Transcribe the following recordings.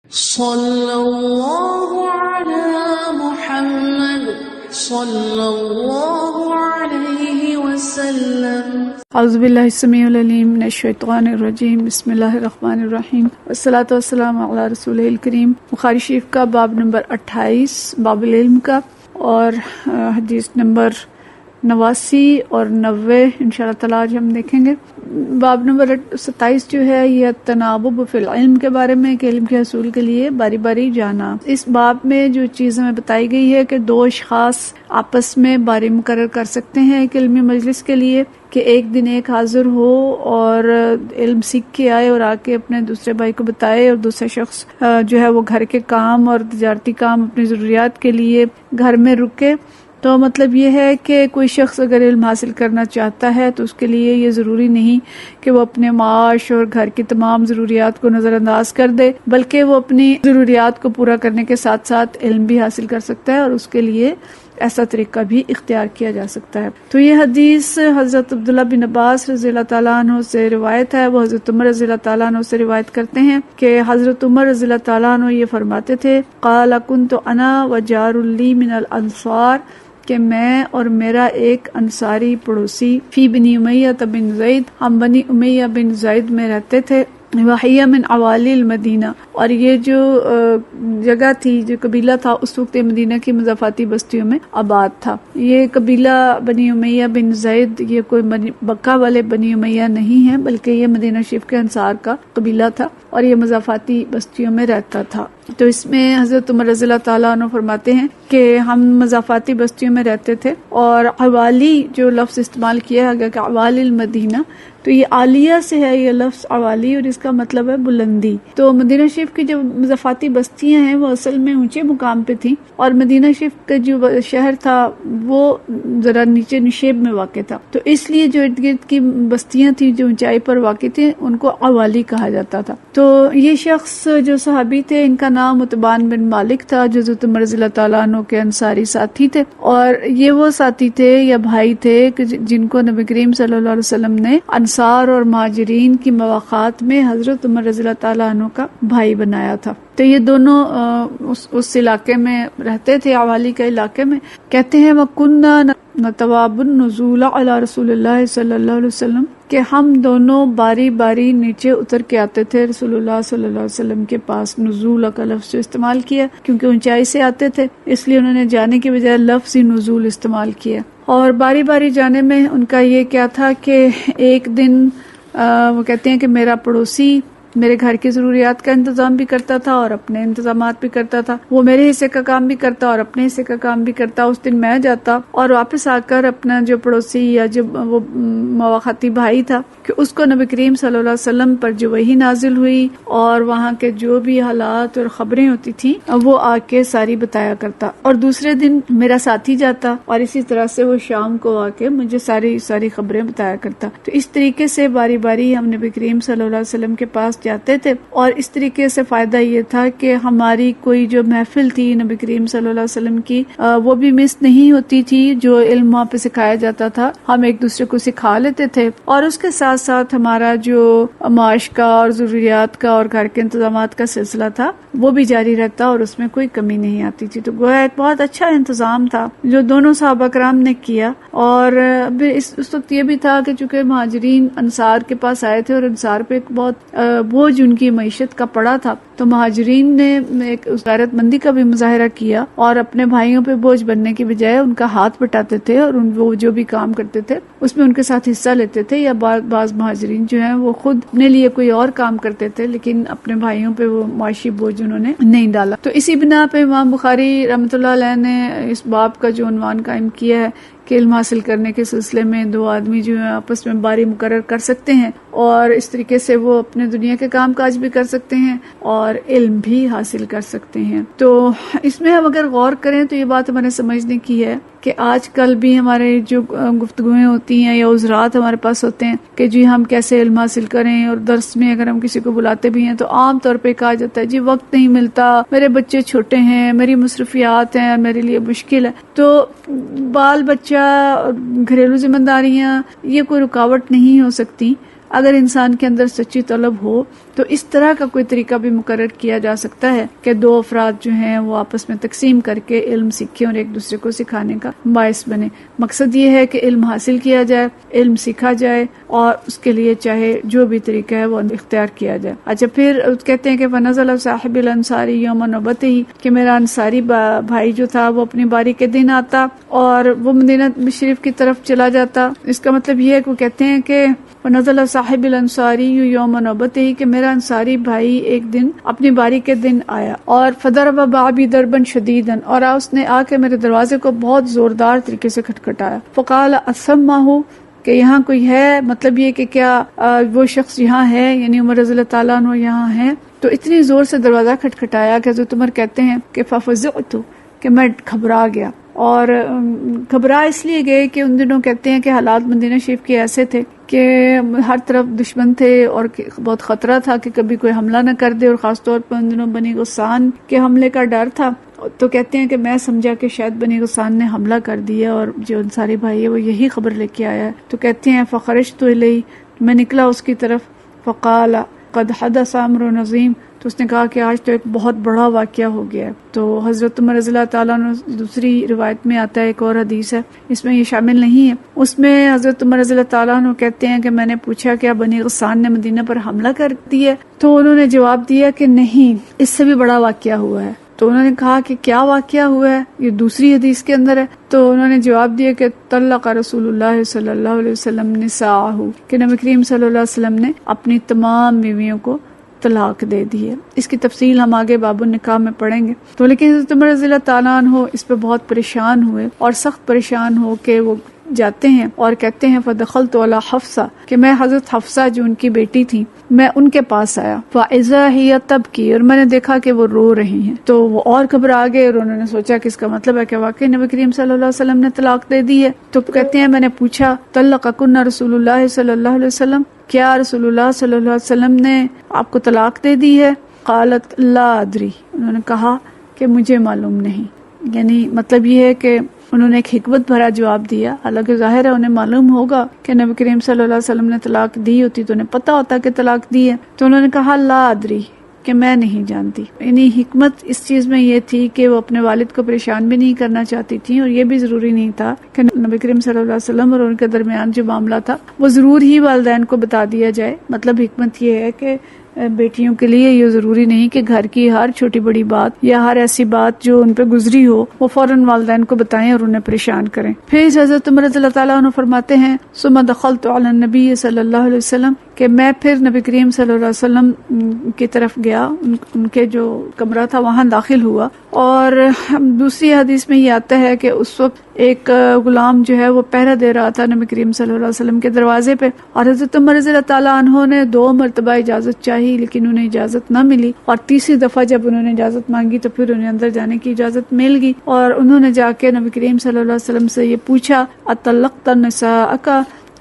صلی اللہ علی محمد صلی اللہ علیہ وسلم۔ اعوذ باللہ السمیع العلیم من الشیطان الرجیم، بسم اللہ الرحمن الرحیم، والصلاۃ والسلام علی رسول الکریم۔ بخاری شریف کا باب نمبر 28 باب العلم کا، اور حدیث نمبر 89 اور 90 انشاءاللہ تعالی آج ہم دیکھیں گے۔ باب نمبر 27 جو ہے یہ تناوب فی العلم کے بارے میں، کہ علم کے حصول کے لیے باری باری جانا۔ اس باب میں جو چیز ہمیں بتائی گئی ہے کہ دو اشخاص آپس میں باری مقرر کر سکتے ہیں ایک علمی مجلس کے لیے، کہ ایک دن ایک حاضر ہو اور علم سیکھ کے آئے اور آ کے اپنے دوسرے بھائی کو بتائے، اور دوسرا شخص جو ہے وہ گھر کے کام اور تجارتی کام اپنی ضروریات کے لیے گھر میں رکے۔ تو مطلب یہ ہے کہ کوئی شخص اگر علم حاصل کرنا چاہتا ہے تو اس کے لیے یہ ضروری نہیں کہ وہ اپنے معاش اور گھر کی تمام ضروریات کو نظر انداز کر دے، بلکہ وہ اپنی ضروریات کو پورا کرنے کے ساتھ ساتھ علم بھی حاصل کر سکتا ہے، اور اس کے لیے ایسا طریقہ بھی اختیار کیا جا سکتا ہے۔ تو یہ حدیث حضرت عبداللہ بن عباس رضی اللہ تعالیٰ عنہ سے روایت ہے۔ وہ حضرت عمر رضی اللہ تعالیٰ عنہ سے روایت کرتے ہیں کہ حضرت عمر رضی اللہ تعالیٰ عنہ یہ فرماتے تھے، قال كنت انا وجار لی من الانصار، کہ میں اور میرا ایک انصاری پڑوسی، فی بنی امیہ بن زید، ہم بنی امیہ بن زید میں رہتے تھے، وحیہ من عوالی المدینہ، اور یہ جو جگہ تھی، جو قبیلہ تھا اس وقت مدینہ کی مضافاتی بستیوں میں آباد تھا۔ یہ قبیلہ بنی امیہ بن زید یہ کوئی مکہ والے بنی امیہ نہیں ہے، بلکہ یہ مدینہ شریف کے انصار کا قبیلہ تھا، اور یہ مضافاتی بستیوں میں رہتا تھا۔ تو اس میں حضرت عمر رضی اللہ تعالیٰ عنہ فرماتے ہیں کہ ہم مضافاتی بستیوں میں رہتے تھے، اور عوالی جو لفظ استعمال کیا ہے کہ عوالی المدینہ، تو یہ عالیہ سے ہے یہ لفظ عوالی، اور اس کا مطلب ہے بلندی۔ تو مدینہ شریف کی جو مضافاتی بستیاں ہیں وہ اصل میں اونچے مقام پہ تھیں، اور مدینہ شریف کا جو شہر تھا وہ ذرا نیچے نشیب میں واقع تھا، تو اس لیے جو ارد گرد کی بستیاں تھیں جو اونچائی پر واقع تھیں ان کو عوالی کہا جاتا تھا۔ تو یہ شخص جو صحابی تھے ان کا نام متبان بن مالک تھا، جو حضرت عمر رضی اللہ تعالیٰ عنہ کے انصاری ساتھی تھے، اور یہ وہ ساتھی تھے یا بھائی تھے جن کو نبی کریم صلی اللہ علیہ وسلم نے انصار اور مہاجرین کی مواقعات میں حضرت عمر رضی اللہ تعالیٰ عنہ کا بھائی بنایا تھا۔ تو یہ دونوں اس علاقے میں رہتے تھے، عوالی کے علاقے میں۔ کہتے ہیں وَكُنَّا نَتَوَابُ النُّزُولَ عَلَى رسول اللہ صلی اللہ علیہ وسلم، کہ ہم دونوں باری باری نیچے اتر کے آتے تھے رسول اللہ صلی اللہ علیہ وسلم کے پاس۔ نزول کا لفظ جو استعمال کیا کیونکہ اونچائی سے آتے تھے، اس لیے انہوں نے جانے کی بجائے لفظ ہی نزول استعمال کیا۔ اور باری باری جانے میں ان کا یہ کیا تھا کہ ایک دن وہ کہتے ہیں کہ میرا پڑوسی میرے گھر کی ضروریات کا انتظام بھی کرتا تھا اور اپنے انتظامات بھی کرتا تھا، وہ میرے حصے کا کام بھی کرتا اور اپنے حصے کا کام بھی کرتا۔ اس دن میں جاتا اور واپس آ کر اپنا جو پڑوسی یا جو وہ مواقعاتی بھائی تھا، کہ اس کو نبی کریم صلی اللہ علیہ وسلم پر جو وحی نازل ہوئی اور وہاں کے جو بھی حالات اور خبریں ہوتی تھیں وہ آ کے ساری بتایا کرتا، اور دوسرے دن میرا ساتھی جاتا اور اسی طرح سے وہ شام کو آ کے مجھے ساری خبریں بتایا کرتا۔ تو اس طریقے سے باری باری ہم نبی کریم صلی اللہ علیہ وسلم کے پاس جاتے تھے، اور اس طریقے سے فائدہ یہ تھا کہ ہماری کوئی جو محفل تھی نبی کریم صلی اللہ علیہ وسلم کی وہ بھی مس نہیں ہوتی تھی، جو علم وہاں پہ سکھایا جاتا تھا ہم ایک دوسرے کو سکھا لیتے تھے، اور اس کے ساتھ ساتھ ہمارا جو معاش کا اور ضروریات کا اور گھر کے انتظامات کا سلسلہ تھا وہ بھی جاری رہتا، اور اس میں کوئی کمی نہیں آتی تھی۔ تو گویا ایک بہت اچھا انتظام تھا جو دونوں صحابہ کرام نے کیا۔ اور اس وقت یہ بھی تھا کہ چونکہ مہاجرین انصار کے پاس آئے تھے اور انصار پہ ایک بہت بوجھ ان کی معیشت کا پڑا تھا، تو مہاجرین نے ایک غیرت مندی کا بھی مظاہرہ کیا اور اپنے بھائیوں پہ بوجھ بننے کی بجائے ان کا ہاتھ بٹاتے تھے، اور وہ جو بھی کام کرتے تھے اس میں ان کے ساتھ حصہ لیتے تھے، یا بعض مہاجرین جو ہیں وہ خود اپنے لیے کوئی اور کام کرتے تھے لیکن اپنے بھائیوں پہ وہ معاشی بوجھ انہوں نے نہیں ڈالا۔ تو اسی بنا پہ امام بخاری رحمۃ اللہ علیہ نے اس باب کا جو عنوان قائم کیا ہے کہ علم حاصل کرنے کے سلسلے میں دو آدمی جو ہیں آپس میں باری مقرر کر سکتے ہیں، اور اس طریقے سے وہ اپنے دنیا کے کام کاج بھی کر سکتے ہیں اور علم بھی حاصل کر سکتے ہیں۔ تو اس میں ہم اگر غور کریں تو یہ بات ہمارے سمجھنے کی ہے کہ آج کل بھی ہمارے جو گفتگویں ہوتی ہیں یا عذرات ہمارے پاس ہوتے ہیں کہ جی ہم کیسے علم حاصل کریں، اور درس میں اگر ہم کسی کو بلاتے بھی ہیں تو عام طور پہ کہا جاتا ہے جی وقت نہیں ملتا، میرے بچے چھوٹے ہیں، میری مصروفیات ہیں، میرے لیے مشکل ہے۔ تو بال بچہ، گھریلو ذمہ داریاں، یہ کوئی رکاوٹ نہیں ہو سکتی اگر انسان کے اندر سچی طلب ہو تو اس طرح کا کوئی طریقہ بھی مقرر کیا جا سکتا ہے کہ دو افراد جو ہیں وہ آپس میں تقسیم کر کے علم سیکھیں اور ایک دوسرے کو سکھانے کا باعث بنے. مقصد یہ ہے کہ علم حاصل کیا جائے، علم سیکھا جائے، اور اس کے لیے چاہے جو بھی طریقہ ہے وہ اختیار کیا جائے. اچھا، پھر کہتے ہیں کہ فنزل صاحب الانصاری یوم نوبته، کہ میرا انصاری بھائی جو تھا وہ اپنی باری کے دن آتا اور وہ مدینہ شریف کی طرف چلا جاتا. اس کا مطلب یہ ہے کہ وہ کہتے ہیں کہ فنزل صاحب الانصاری یوم نوبته، کہ میرا انصاری بھائی ایک دن اپنی باری کے دن آیا اور فضرب بابی ضربا شدیدا، اور اس نے آ کے میرے دروازے کو بہت زوردار طریقے سے کھٹکھٹایا. فقال اسمعه، کہ یہاں کوئی ہے، مطلب یہ کہ کیا وہ شخص یہاں ہے، یعنی عمر رضی اللہ تعالیٰ عنہ یہاں ہے. تو اتنی زور سے دروازہ کھٹکھٹایا کہ حضرت عمر کہتے ہیں کہ ففزعت، کہ میں گھبرا گیا. اور گھبرا اس لیے گئے کہ ان دنوں کہتے ہیں کہ حالات مدینہ شریف کے ایسے تھے کہ ہر طرف دشمن تھے اور بہت خطرہ تھا کہ کبھی کوئی حملہ نہ کر دے، اور خاص طور پر ان دنوں بنی غسان کے حملے کا ڈر تھا. تو کہتے ہیں کہ میں سمجھا کہ شاید بنی غسان نے حملہ کر دیا اور جو انصاری بھائی ہے وہ یہی خبر لے کے آیا ہے. تو کہتے ہیں فخرجت الیہ، میں نکلا اس کی طرف. فقال قد حدث امر عظیم، تو اس نے کہا کہ آج تو ایک بہت بڑا واقعہ ہو گیا ہے. تو حضرت عمر رضی اللہ تعالیٰ عنہ، دوسری روایت میں آتا ہے، ایک اور حدیث ہے اس میں یہ شامل نہیں ہے، اس میں حضرت عمر رضی اللہ تعالیٰ عنہ کہتے ہیں کہ میں نے پوچھا کہ بنی غسان نے مدینہ پر حملہ کر دیا ہے؟ تو انہوں نے جواب دیا کہ نہیں، اس سے بھی بڑا واقعہ ہوا ہے. تو انہوں نے کہا کہ کیا واقعہ ہوا ہے؟ یہ دوسری حدیث کے اندر ہے. تو انہوں نے جواب دیا کہ طلق رسول اللہ صلی اللہ علیہ وسلم نساءہ، کہ نبی کریم صلی اللہ علیہ وسلم نے اپنی تمام بیویوں کو طلاق دے دی ہے. اس کی تفصیل ہم آگے باب النکاح میں پڑھیں گے. تو لیکن حضرت عمر رضی اللہ تعالیٰ عنہ اس پہ بہت پریشان ہوئے اور سخت پریشان ہو کے وہ جاتے ہیں اور کہتے ہیں فدخلت علی حفصہ، کہ میں حضرت حفصہ جو ان کی بیٹی تھی میں ان کے پاس آیا. فاذا ہی تبکی، اور میں نے دیکھا کہ وہ رو رہی ہیں. تو وہ اور گھبرا گئے اور انہوں نے سوچا کہ اس کا مطلب ہے کہ واقعی نبی کریم صلی اللہ علیہ وسلم نے طلاق دے دی ہے. تو کہتے ہیں میں نے پوچھا طلقکن رسول اللہ صلی اللہ علیہ وسلم، کیا رسول اللہ صلی اللہ علیہ وسلم نے آپ کو طلاق دے دی ہے؟ قالت لا ادری، انہوں نے کہا کہ مجھے معلوم نہیں. یعنی مطلب یہ ہے کہ انہوں نے ایک حکمت بھرا جواب دیا. حالانکہ ظاہر ہے انہیں معلوم ہوگا کہ نبی کریم صلی اللہ علیہ وسلم نے طلاق دی ہوتی تو انہیں پتہ ہوتا کہ طلاق دی ہے. تو انہوں نے کہا لا ادری، کہ میں نہیں جانتی. یعنی حکمت اس چیز میں یہ تھی کہ وہ اپنے والد کو پریشان بھی نہیں کرنا چاہتی تھی، اور یہ بھی ضروری نہیں تھا کہ نبی کریم صلی اللہ علیہ وسلم اور ان کے درمیان جو معاملہ تھا وہ ضرور ہی والدین کو بتا دیا جائے. مطلب حکمت یہ ہے کہ بیٹیوں کے لیے یہ ضروری نہیں کہ گھر کی ہر چھوٹی بڑی بات یا ہر ایسی بات جو ان پہ گزری ہو وہ فوراً والدین کو بتائیں اور انہیں پریشان کریں. پھر حضرت عمر رضی اللہ تعالیٰ عنہ فرماتے ہیں ثم دخلت علی النبی صلی اللہ علیہ وسلم، کہ میں پھر نبی کریم صلی اللہ علیہ وسلم کی طرف گیا، ان کے جو کمرہ تھا وہاں داخل ہوا. اور دوسری حدیث میں یہ آتا ہے کہ اس وقت ایک غلام جو ہے وہ پہرا دے رہا تھا نبی کریم صلی اللہ علیہ وسلم کے دروازے پہ، اور حضرت عمر رضی اللہ تعالیٰ عنہ نے 2 مرتبہ اجازت چاہی لیکن انہیں اجازت نہ ملی، اور تیسری دفعہ جب انہوں نے اجازت مانگی تو پھر انہیں اندر جانے کی اجازت مل گئی. اور انہوں نے جا کے نبی کریم صلی اللہ علیہ وسلم سے یہ پوچھا اطلقت نساءک،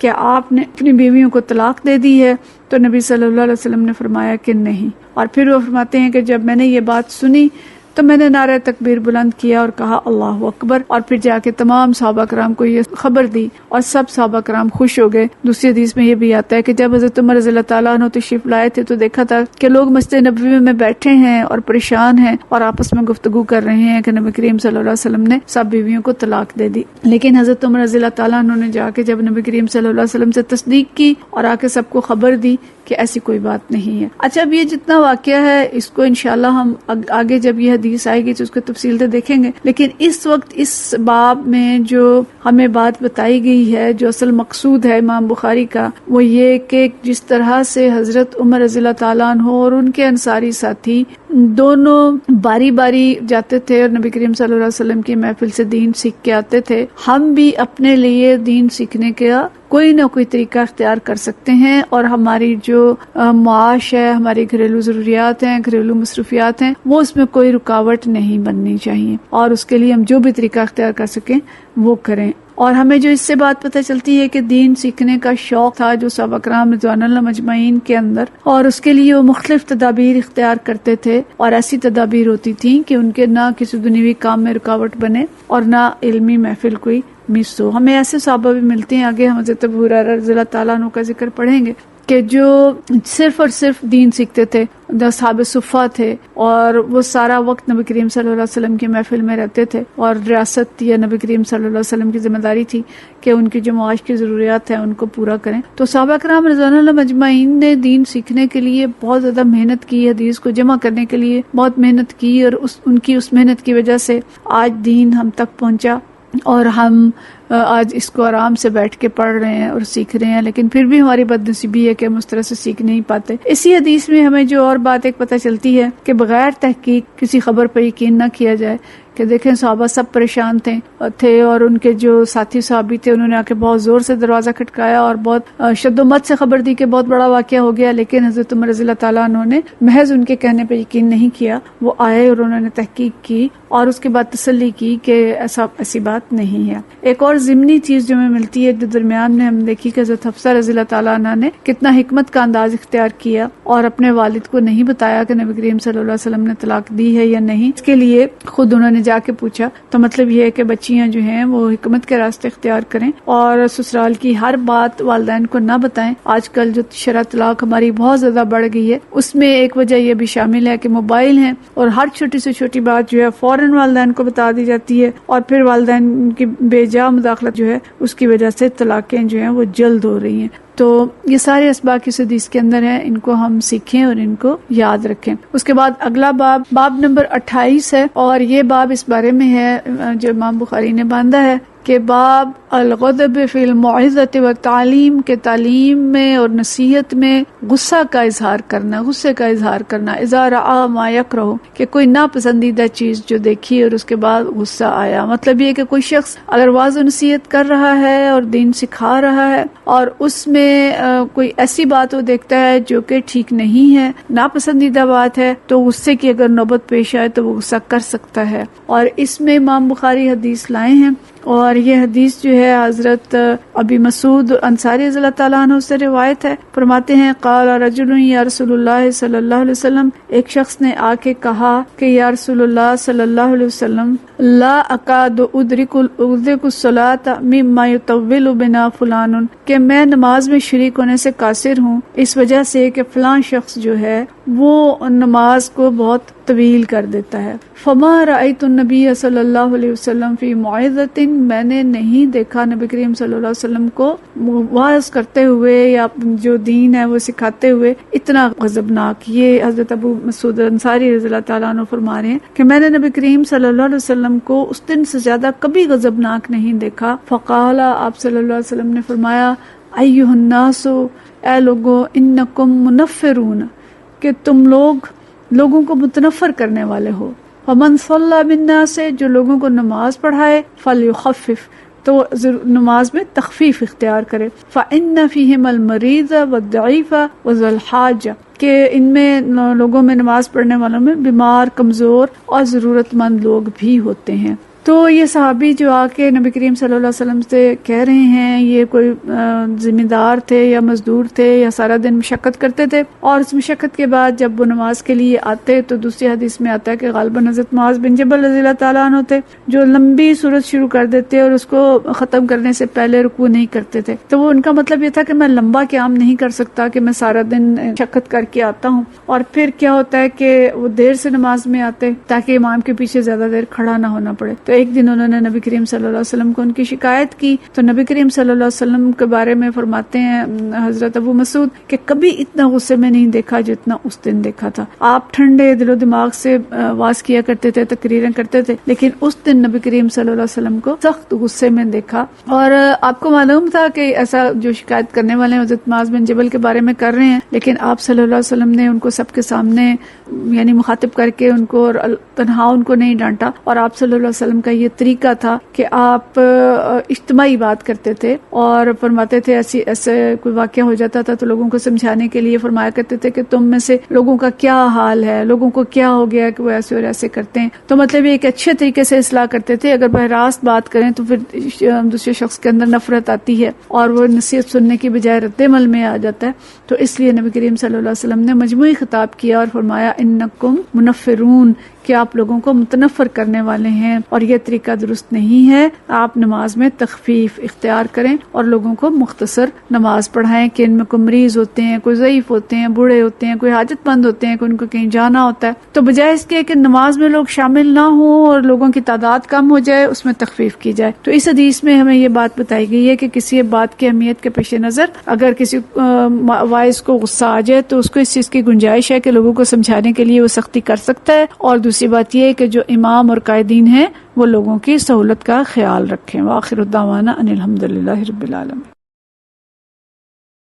کہ آپ نے اپنی بیویوں کو طلاق دے دی ہے؟ تو نبی صلی اللہ علیہ وسلم نے فرمایا کہ نہیں. اور پھر وہ فرماتے ہیں کہ جب میں نے یہ بات سنی تو میں نے نعرہ تکبیر بلند کیا اور کہا اللہ اکبر، اور پھر جا کے تمام صحابہ کرام کو یہ خبر دی اور سب صحابہ کرام خوش ہو گئے. دوسری حدیث میں یہ بھی آتا ہے کہ جب حضرت عمر رضی اللہ تعالیٰ عنہ تشریف لائے تھے تو دیکھا تھا کہ لوگ مسجد نبوی میں بیٹھے ہیں اور پریشان ہیں اور آپس میں گفتگو کر رہے ہیں کہ نبی کریم صلی اللہ علیہ وسلم نے سب بیویوں کو طلاق دے دی. لیکن حضرت عمر رضی اللہ تعالیٰ عنہ نے جا کے جب نبی کریم صلی اللہ علیہ وسلم سے تصدیق کی اور آ کے سب کو خبر دی کہ ایسی کوئی بات نہیں ہے. اچھا، اب یہ جتنا واقعہ ہے اس کو انشاءاللہ ہم آگے جب یہ حدیث آئے گی تو اس کو تفصیل سے دیکھیں گے. لیکن اس وقت اس باب میں جو ہمیں بات بتائی گئی ہے، جو اصل مقصود ہے امام بخاری کا، وہ یہ کہ جس طرح سے حضرت عمر رضی اللہ تعالیٰ عنہ اور ان کے انصاری ساتھی دونوں باری باری جاتے تھے اور نبی کریم صلی اللہ علیہ وسلم کی محفل سے دین سیکھ کے آتے تھے، ہم بھی اپنے لیے دین سیکھنے کا کوئی نہ کوئی طریقہ اختیار کر سکتے ہیں، اور ہماری جو معاش ہے، ہماری گھریلو ضروریات ہیں، گھریلو مصروفیات ہیں، وہ اس میں کوئی رکاوٹ نہیں بننی چاہیے، اور اس کے لیے ہم جو بھی طریقہ اختیار کر سکیں وہ کریں. اور ہمیں جو اس سے بات پتہ چلتی ہے کہ دین سیکھنے کا شوق تھا جو صحابہ کرام رضوان اللہ مجمعین کے اندر، اور اس کے لیے وہ مختلف تدابیر اختیار کرتے تھے، اور ایسی تدابیر ہوتی تھیں کہ ان کے نہ کسی دنیوی کام میں رکاوٹ بنے اور نہ علمی محفل کوئی مس ہو. ہمیں ایسے صحابہ بھی ملتے ہیں، آگے ہم حضرت ابو ہریرہ رضی اللہ تعالیٰ عنہ کا ذکر پڑھیں گے کہ جو صرف اور صرف دین سیکھتے تھے، اصحاب صفہ تھے، اور وہ سارا وقت نبی کریم صلی اللہ علیہ وسلم کی محفل میں رہتے تھے، اور ریاست یا نبی کریم صلی اللہ علیہ وسلم کی ذمہ داری تھی کہ ان کی جو معاش کی ضروریات ہیں ان کو پورا کریں. تو صحابہ کرام رضوان اللہ مجمعین نے دین سیکھنے کے لیے بہت زیادہ محنت کی، حدیث کو جمع کرنے کے لیے بہت محنت کی، اور ان کی اس محنت کی وجہ سے آج دین ہم تک پہنچا، اور ہم آج اس کو آرام سے بیٹھ کے پڑھ رہے ہیں اور سیکھ رہے ہیں. لیکن پھر بھی ہماری بدنصیبی ہے کہ ہم اس طرح سے سیکھ نہیں پاتے. اسی حدیث میں ہمیں جو اور بات ایک پتہ چلتی ہے کہ بغیر تحقیق کسی خبر پر یقین نہ کیا جائے. کہ دیکھیں صحابہ سب پریشان تھے اور ان کے جو ساتھی صحابی تھے انہوں نے آ کے بہت زور سے دروازہ کھٹکایا اور بہت شد و مت سے خبر دی کہ بہت بڑا واقعہ ہو گیا، لیکن حضرت عمر رضی اللہ تعالیٰ عنہ نے محض ان کے کہنے پہ یقین نہیں کیا. وہ آئے اور انہوں نے تحقیق کی اور اس کے بعد تسلی کی کہ ایسی بات نہیں ہے. ایک اور ضمنی چیز جو ہمیں ملتی ہے جو درمیان میں ہم دیکھی کہ حضرت حفصہ رضی اللہ تعالیٰ عنہ نے کتنا حکمت کا انداز اختیار کیا اور اپنے والد کو نہیں بتایا کہ نبی کریم صلی اللہ علیہ وسلم نے طلاق دی ہے یا نہیں. اس کے لیے خود انہوں نے جا کے پوچھا. تو مطلب یہ ہے کہ بچیاں جو ہیں وہ حکمت کے راستے اختیار کریں اور سسرال کی ہر بات والدین کو نہ بتائیں. آج کل جو شرح طلاق ہماری بہت زیادہ بڑھ گئی ہے، اس میں ایک وجہ یہ بھی شامل ہے کہ موبائل ہیں اور ہر چھوٹی سے چھوٹی بات جو ہے فوراً والدین کو بتا دی جاتی ہے، اور پھر والدین کی بے جا مداخلت جو ہے اس کی وجہ سے طلاقیں جو ہیں وہ جلد ہو رہی ہیں. تو یہ سارے اسباق اس حدیث کے اندر ہیں، ان کو ہم سیکھیں اور ان کو یاد رکھیں. اس کے بعد اگلا باب نمبر 28 ہے، اور یہ باب اس بارے میں ہے جو امام بخاری نے باندھا ہے کہ باب الغضب فی الموعظۃ والتعلیم، کے تعلیم میں اور نصیحت میں غصے کا اظہار کرنا اذا رعا ما یکرہ، کہ کوئی ناپسندیدہ چیز جو دیکھی اور اس کے بعد غصہ آیا. مطلب یہ کہ کوئی شخص اگر واعظ و نصیحت کر رہا ہے اور دین سکھا رہا ہے اور اس میں کوئی ایسی بات وہ دیکھتا ہے جو کہ ٹھیک نہیں ہے، ناپسندیدہ بات ہے، تو غصے کی اگر نوبت پیش آئے تو وہ غصہ کر سکتا ہے. اور اس میں امام بخاری حدیث لائے ہیں، اور یہ حدیث جو ہے حضرت ابی مسعود انصاری رضی اللہ تعالیٰ عنہ سے روایت ہے. فرماتے ہیں قال رجل یا رسول اللہ صلی اللہ علیہ وسلم، ایک شخص نے آ کے کہا کہ یا رسول اللہ صلی اللہ علیہ وسلم، لا اکاد ادرک الصلاۃ مما یطول بنا فلان، کہ میں نماز میں شریک ہونے سے قاصر ہوں اس وجہ سے کہ فلاں شخص جو ہے وہ نماز کو بہت طویل کر دیتا ہے. فما رأیت النبی صلی اللہ علیہ وسلم فی موعظۃ، میں نے نہیں دیکھا نبی کریم صلی اللہ علیہ وسلم کو واعظ کرتے ہوئے یا جو دین ہے وہ سکھاتے ہوئے اتنا غضبناک. یہ حضرت ابو مسعود انصاری رضی اللہ تعالیٰ عنہ فرما رہے ہیں کہ میں نے نبی کریم صلی اللہ علیہ وسلم کو اس دن سے زیادہ کبھی غضبناک نہیں دیکھا. فقال، آپ صلی اللہ علیہ وسلم نے فرمایا، ایھا الناس، اے لوگو، انکم منفرون، کہ تم لوگوں کو متنفر کرنے والے ہو. فمن صلی بالناس، جو لوگوں کو نماز پڑھائے، فلیخفف، تو نماز میں تخفیف اختیار کرے. فإن فیہم المریض والضعیف وذو الحاجہ، کہ ان میں لوگوں میں نماز پڑھنے والوں میں بیمار، کمزور اور ضرورت مند لوگ بھی ہوتے ہیں. تو یہ صحابی جو آ کے نبی کریم صلی اللہ علیہ وسلم سے کہہ رہے ہیں، یہ کوئی ذمہ دار تھے یا مزدور تھے یا سارا دن مشقت کرتے تھے، اور اس مشقت کے بعد جب وہ نماز کے لیے آتے تو دوسری حدیث میں آتا ہے کہ غالباً حضرت معاذ بن جبل رضی اللہ تعالیٰ عنہ تھے جو لمبی سورت شروع کر دیتے اور اس کو ختم کرنے سے پہلے رکوع نہیں کرتے تھے. تو وہ ان کا مطلب یہ تھا کہ میں لمبا قیام نہیں کر سکتا، کہ میں سارا دن مشقت کر کے آتا ہوں. اور پھر کیا ہوتا ہے کہ وہ دیر سے نماز میں آتے تاکہ امام کے پیچھے زیادہ دیر کھڑا نہ ہونا پڑے. تو ایک دن انہوں نے نبی کریم صلی اللہ علیہ وسلم کو ان کی شکایت کی، تو نبی کریم صلی اللہ علیہ وسلم کے بارے میں فرماتے ہیں حضرت ابو مسعود کہ کبھی اتنا غصے میں نہیں دیکھا جتنا اس دن دیکھا تھا. آپ ٹھنڈے دل و دماغ سے واز کیا کرتے تھے، تقریریں کرتے تھے، لیکن اس دن نبی کریم صلی اللہ علیہ وسلم کو سخت غصے میں دیکھا. اور آپ کو معلوم تھا کہ ایسا جو شکایت کرنے والے حضرت معاذ بن جبل کے بارے میں کر رہے ہیں، لیکن آپ صلی اللہ علیہ وسلم نے ان کو سب کے سامنے یعنی مخاطب کر کے ان کو اور تنہا ان کو نہیں ڈانٹا. اور آپ صلی اللہ علیہ وسلم کا یہ طریقہ تھا کہ آپ اجتماعی بات کرتے تھے اور فرماتے تھے ایسے کوئی واقعہ ہو جاتا تھا تو لوگوں کو سمجھانے کے لیے فرمایا کرتے تھے کہ تم میں سے لوگوں کا کیا حال ہے، لوگوں کو کیا ہو گیا کہ وہ ایسے اور ایسے کرتے ہیں. تو مطلب ایک اچھے طریقے سے اصلاح کرتے تھے. اگر براہ راست بات کریں تو پھر دوسرے شخص کے اندر نفرت آتی ہے اور وہ نصیحت سننے کی بجائے رد عمل میں آ جاتا ہے. تو اس لیے نبی کریم صلی اللہ علیہ وسلم نے مجموعی خطاب کیا اور فرمایا انکم منفرون، کہ آپ لوگوں کو متنفر کرنے والے ہیں. اور یہ طریقہ درست نہیں ہے. آپ نماز میں تخفیف اختیار کریں اور لوگوں کو مختصر نماز پڑھائیں کہ ان میں کوئی مریض ہوتے ہیں, کوئی ضعیف ہوتے ہیں, بوڑھے ہوتے ہیں, کوئی حاجت مند ہوتے ہیں, کوئی ان کو کہیں جانا ہوتا ہے. تو بجائے اس کے کہ نماز میں لوگ شامل نہ ہوں اور لوگوں کی تعداد کم ہو جائے, اس میں تخفیف کی جائے. تو اس حدیث میں ہمیں یہ بات بتائی گئی ہے کہ کسی بات کی اہمیت کے پیش نظر اگر کسی وائس کو غصہ آ جائے تو اس کو اس چیز کی گنجائش ہے کہ لوگوں کو سمجھانے کے لیے وہ سختی کر سکتا ہے. اور دوسری بات یہ ہے کہ جو امام اور قائدین ہیں وہ لوگوں کی سہولت کا خیال رکھیں. وآخر دعوانا ان الحمد للہ رب العالمین.